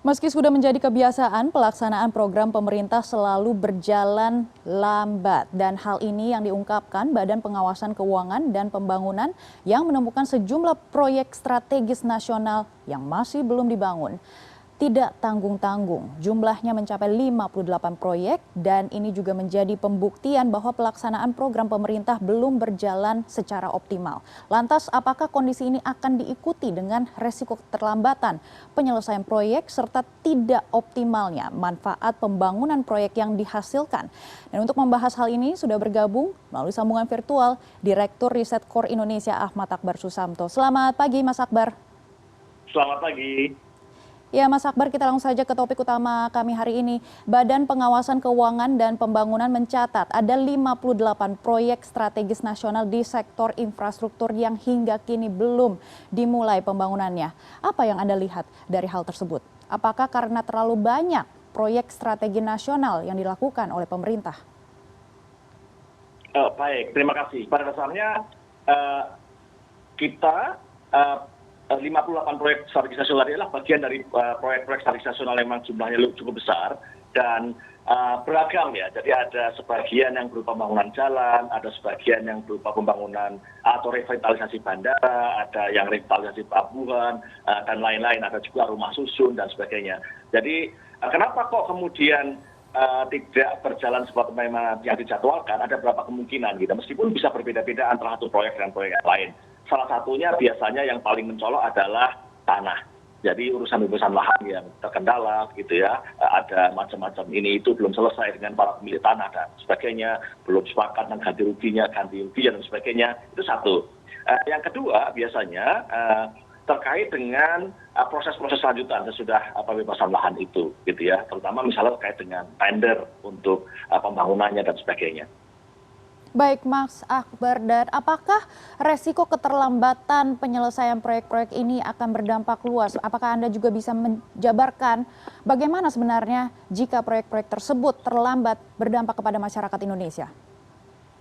Meski sudah menjadi kebiasaan, pelaksanaan program pemerintah selalu berjalan lambat. Dan hal ini yang diungkapkan Badan Pengawasan Keuangan dan Pembangunan yang menemukan sejumlah proyek strategis nasional yang masih belum dibangun. Tidak tanggung-tanggung, jumlahnya mencapai 58 proyek dan ini juga menjadi pembuktian bahwa pelaksanaan program pemerintah belum berjalan secara optimal. Lantas apakah kondisi ini akan diikuti dengan resiko keterlambatan penyelesaian proyek serta tidak optimalnya manfaat pembangunan proyek yang dihasilkan? Dan untuk membahas hal ini sudah bergabung melalui sambungan virtual Direktur Riset Kor Indonesia Ahmad Akbar Susamto. Selamat pagi Mas Akbar. Selamat pagi. Ya Mas Akbar, kita langsung saja ke topik utama kami hari ini. Badan Pengawasan Keuangan dan Pembangunan mencatat ada 58 proyek strategis nasional di sektor infrastruktur yang hingga kini belum dimulai pembangunannya. Apa yang Anda lihat dari hal tersebut? Apakah karena terlalu banyak proyek strategi nasional yang dilakukan oleh pemerintah? Baik, terima kasih. Pada dasarnya kita 58 proyek strategis nasional adalah bagian dari proyek-proyek strategis nasional yang memang jumlahnya cukup besar dan beragam ya. Jadi ada sebagian yang berupa pembangunan jalan, ada sebagian yang berupa pembangunan atau revitalisasi bandara, ada yang revitalisasi pelabuhan dan lain-lain. Ada juga rumah susun dan sebagainya. Jadi kenapa kok kemudian tidak berjalan seperti memang yang dijadwalkan? Ada beberapa kemungkinan gitu. Meskipun bisa berbeda-beda antara satu proyek dengan proyek yang lain. Salah satunya biasanya yang paling mencolok adalah tanah. Jadi urusan pembebasan lahan yang terkendala gitu ya, ada macam-macam ini itu belum selesai dengan para pemilik tanah dan sebagainya, belum sepakat dengan ganti ruginya dan sebagainya. Itu satu. Yang kedua biasanya terkait dengan proses-proses lanjutan sesudah pembebasan lahan itu gitu ya, terutama misalnya terkait dengan tender untuk pembangunannya dan sebagainya. Baik Mas Akbar, dan apakah resiko keterlambatan penyelesaian proyek-proyek ini akan berdampak luas? Apakah Anda juga bisa menjabarkan bagaimana sebenarnya jika proyek-proyek tersebut terlambat berdampak kepada masyarakat Indonesia?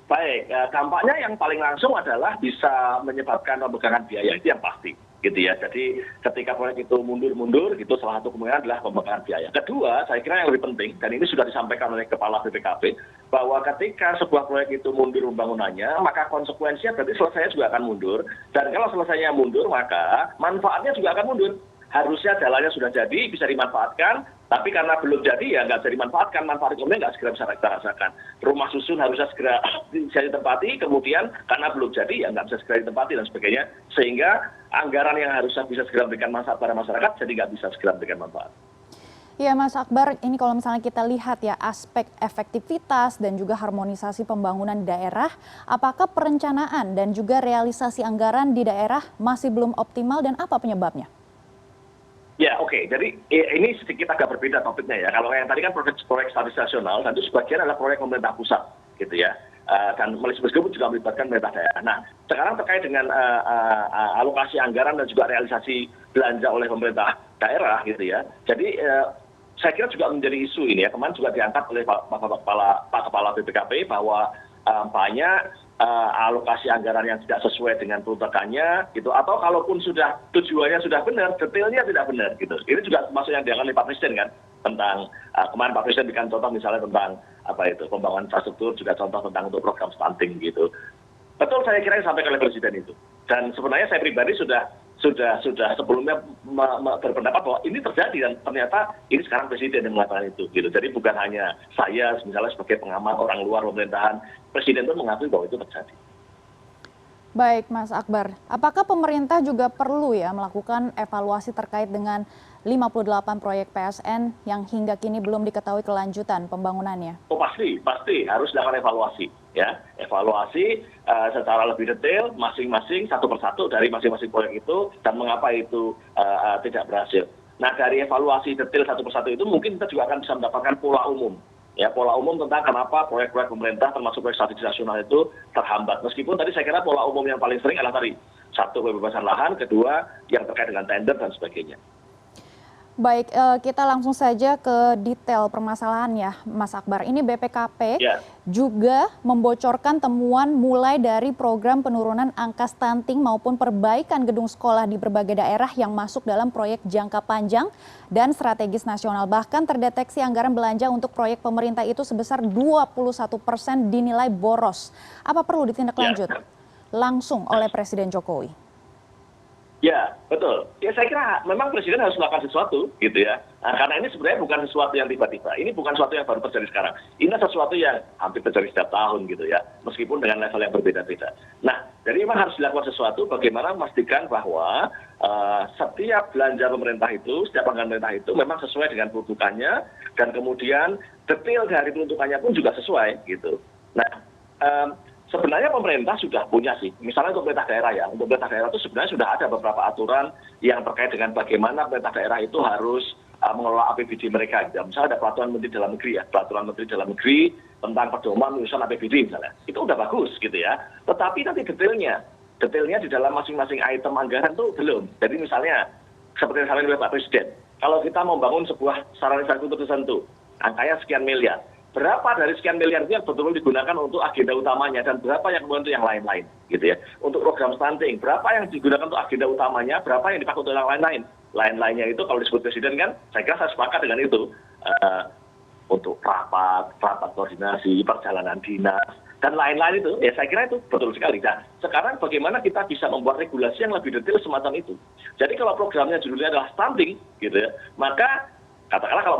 Baik, dampaknya yang paling langsung adalah bisa menyebabkan pembengkakan biaya, itu yang pasti gitu ya. Jadi ketika proyek itu mundur gitu, salah satu kemungkinan adalah pembengkakan biaya. Kedua, saya kira yang lebih penting dan ini sudah disampaikan oleh Kepala BPKP bahwa ketika sebuah proyek itu mundur pembangunannya, maka konsekuensinya berarti selesainya juga akan mundur, dan kalau selesainya mundur maka manfaatnya juga akan mundur. Harusnya jalannya sudah jadi, bisa dimanfaatkan, tapi karena belum jadi ya nggak bisa dimanfaatkan, manfaat ekonomi nggak segera bisa kita rasakan. Rumah susun harusnya segera bisa ditempati, kemudian karena belum jadi ya nggak bisa segera ditempati dan sebagainya, sehingga anggaran yang harusnya bisa segera memberikan manfaat pada masyarakat jadi nggak bisa segera memberikan manfaat. Ya Mas Akbar, ini kalau misalnya kita lihat ya aspek efektivitas dan juga harmonisasi pembangunan daerah, apakah perencanaan dan juga realisasi anggaran di daerah masih belum optimal dan apa penyebabnya? Ya oke, jadi ini sedikit agak berbeda topiknya ya. Kalau yang tadi kan proyek strategis nasional, dan itu sebagian adalah proyek pemerintah pusat gitu ya. Dan meskipun juga melibatkan pemerintah daerah. Nah sekarang terkait dengan alokasi anggaran dan juga realisasi belanja oleh pemerintah daerah gitu ya. Jadi saya kira juga menjadi isu ini ya. Kemarin juga diangkat oleh Pak Kepala BPKP bahwa banyak alokasi anggaran yang tidak sesuai dengan peruntukannya gitu, atau kalaupun sudah tujuannya sudah benar, detailnya tidak benar gitu. Ini juga termasuk yang diangkat oleh Pak Presiden kan, tentang kemarin Pak Presiden berikan contoh misalnya tentang pembangunan infrastruktur, juga contoh tentang untuk program stunting gitu. Betul, saya kira yang disampaikan oleh Presiden itu. Dan sebenarnya saya pribadi sudah sebelumnya berpendapat bahwa ini terjadi dan ternyata ini sekarang Presiden yang mengatakan itu gitu. Jadi bukan hanya saya misalnya sebagai pengamat orang luar pemerintahan, Presiden itu mengakui bahwa itu terjadi. Baik Mas Akbar, apakah pemerintah juga perlu ya melakukan evaluasi terkait dengan 58 proyek PSN yang hingga kini belum diketahui kelanjutan pembangunannya? Oh pasti harus dilakukan evaluasi ya. Evaluasi secara lebih detail masing-masing satu persatu dari masing-masing proyek itu dan mengapa itu tidak berhasil. Nah dari evaluasi detail satu persatu itu mungkin kita juga akan bisa mendapatkan pola umum. Ya, pola umum tentang kenapa proyek-proyek pemerintah termasuk proyek strategis nasional itu terhambat. Meskipun tadi saya kira pola umum yang paling sering adalah tadi, satu pembebasan lahan, kedua yang terkait dengan tender dan sebagainya. Baik, kita langsung saja ke detail permasalahan ya, Mas Akbar. Ini BPKP Ya, juga membocorkan temuan mulai dari program penurunan angka stunting maupun perbaikan gedung sekolah di berbagai daerah yang masuk dalam proyek jangka panjang dan strategis nasional. Bahkan terdeteksi anggaran belanja untuk proyek pemerintah itu sebesar 21% dinilai boros. Apa perlu ditindaklanjut ya. langsung oleh Presiden Jokowi? Ya, betul. Ya saya kira memang Presiden harus melakukan sesuatu gitu ya. Nah, karena ini sebenarnya bukan sesuatu yang tiba-tiba. Ini bukan sesuatu yang baru terjadi sekarang. Ini sesuatu yang hampir terjadi setiap tahun gitu ya. Meskipun dengan level yang berbeda-beda. Nah, jadi memang harus dilakukan sesuatu bagaimana memastikan bahwa setiap belanja pemerintah itu, setiap anggaran pemerintah itu memang sesuai dengan peruntukannya dan kemudian detail dari peruntukannya pun juga sesuai gitu. Nah, sebenarnya pemerintah sudah punya sih, misalnya untuk pemerintah daerah ya, untuk pemerintah daerah itu sebenarnya sudah ada beberapa aturan yang terkait dengan bagaimana pemerintah daerah itu harus mengelola APBD mereka. Gitu. Misalnya ada peraturan Menteri Dalam Negeri ya, peraturan Menteri Dalam Negeri tentang pedoman urusan APBD misalnya, itu udah bagus gitu ya. Tetapi nanti detailnya di dalam masing-masing item anggaran itu belum. Jadi misalnya seperti yang disampaikan oleh Pak Presiden, kalau kita membangun sebuah sarana infrastruktur tertentu, angkanya sekian miliar. Berapa dari sekian miliar itu yang betul-betul digunakan untuk agenda utamanya dan berapa yang kemudian untuk yang lain-lain gitu ya. Untuk program stunting, berapa yang digunakan untuk agenda utamanya, berapa yang dipakai untuk yang lain-lain. Lain-lainnya itu kalau disebut Presiden kan, saya kira saya sepakat dengan itu. Untuk rapat koordinasi, perjalanan dinas, dan lain-lain itu, ya saya kira itu betul sekali. Nah, sekarang bagaimana kita bisa membuat regulasi yang lebih detail semacam itu. Jadi kalau programnya judulnya adalah stunting gitu ya, maka katakanlah kalau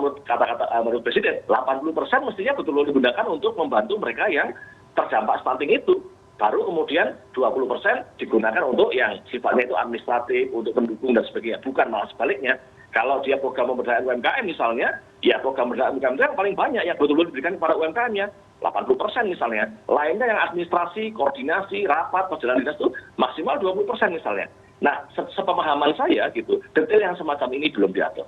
menurut Presiden 80% mestinya betul-betul digunakan untuk membantu mereka yang terdampak stunting itu. Baru kemudian 20% digunakan untuk yang sifatnya itu administratif, untuk mendukung dan sebagainya. Bukan malah sebaliknya. Kalau dia program pemberdayaan UMKM misalnya, ya program pemberdayaan UMKM itu yang paling banyak yang betul-betul diberikan kepada UMKM-nya. 80% misalnya. Lainnya yang administrasi, koordinasi, rapat, perjalanan dinas itu maksimal 20% misalnya. Nah, sepemahaman saya gitu, detail yang semacam ini belum diatur.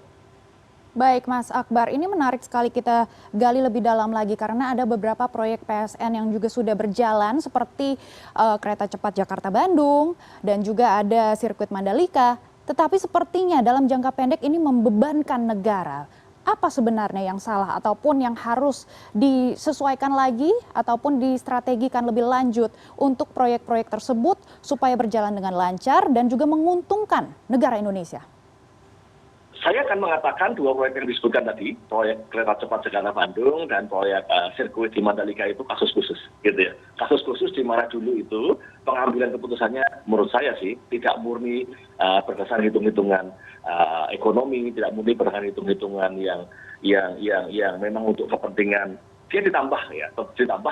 Baik Mas Akbar, ini menarik sekali kita gali lebih dalam lagi karena ada beberapa proyek PSN yang juga sudah berjalan seperti kereta cepat Jakarta-Bandung dan juga ada sirkuit Mandalika. Tetapi sepertinya dalam jangka pendek ini membebankan negara. Apa sebenarnya yang salah ataupun yang harus disesuaikan lagi ataupun distrategikan lebih lanjut untuk proyek-proyek tersebut supaya berjalan dengan lancar dan juga menguntungkan negara Indonesia? Saya akan mengatakan dua proyek yang disebutkan tadi, proyek kereta cepat Jakarta Bandung dan proyek sirkuit di Mandalika itu kasus khusus, gitu ya. Kasus khusus di mana dulu itu pengambilan keputusannya menurut saya sih tidak murni berdasarkan hitung-hitungan ekonomi, tidak murni berdasarkan hitung-hitungan yang memang untuk kepentingan. Dia ditambah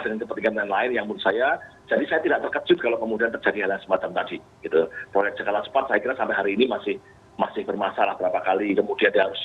dengan kepentingan lain yang menurut saya, jadi saya tidak terkejut kalau kemudian terjadi hal yang semacam tadi, gitu. Proyek Jakarta cepat saya kira sampai hari ini masih bermasalah berapa kali, kemudian dia harus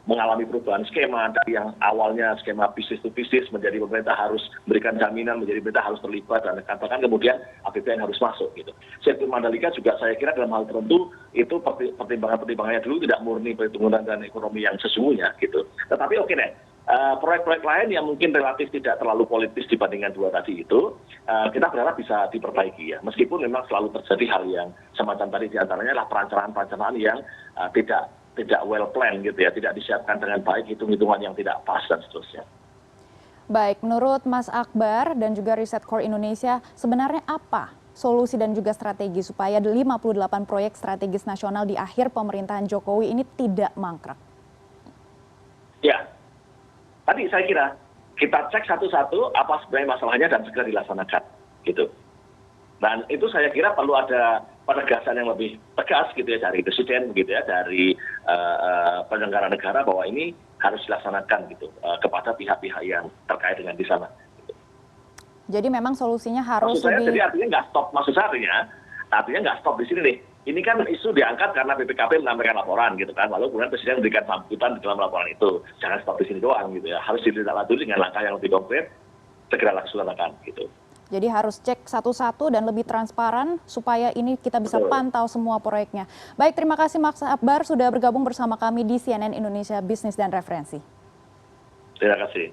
mengalami perubahan skema dari yang awalnya skema bisnis to bisnis menjadi pemerintah harus memberikan jaminan, menjadi pemerintah harus terlibat dan katakan kemudian APBN harus masuk gitu. Sirkuit Mandalika juga saya kira dalam hal tertentu itu pertimbangannya dulu tidak murni perhitungan dan ekonomi yang sesungguhnya gitu. Tetapi oke deh. Proyek-proyek lain yang mungkin relatif tidak terlalu politis dibandingkan dua tadi itu, kita berharap bisa diperbaiki ya. Meskipun memang selalu terjadi hal yang semacam tadi, diantaranya adalah perencanaan yang tidak well planned gitu ya, tidak disiapkan dengan baik, hitung-hitungan yang tidak pas dan seterusnya. Baik, menurut Mas Akbar dan juga Riset Corps Indonesia, sebenarnya apa solusi dan juga strategi supaya 58 proyek strategis nasional di akhir pemerintahan Jokowi ini tidak mangkrak? Ya. Tadi saya kira kita cek satu-satu apa sebenarnya masalahnya dan segera dilaksanakan gitu. Dan itu saya kira perlu ada penegasan yang lebih tegas gitu ya dari Presiden begitu ya, dari penyelenggara negara bahwa ini harus dilaksanakan gitu kepada pihak-pihak yang terkait dengan di sana. Gitu. Jadi memang solusinya harus Jadi artinya nggak stop, artinya nggak stop di sini nih. Ini kan isu diangkat karena BPKP menyampaikan laporan gitu kan, lalu kemudian Presiden memberikan sambutan dalam laporan itu. Jangan stop di sini doang gitu ya, harus ditindaklanjuti dengan langkah yang lebih konkret, segera laksanakan gitu. Jadi harus cek satu-satu dan lebih transparan supaya ini kita bisa pantau semua proyeknya. Baik, terima kasih Mas Akbar sudah bergabung bersama kami di CNN Indonesia Bisnis dan Referensi. Terima kasih.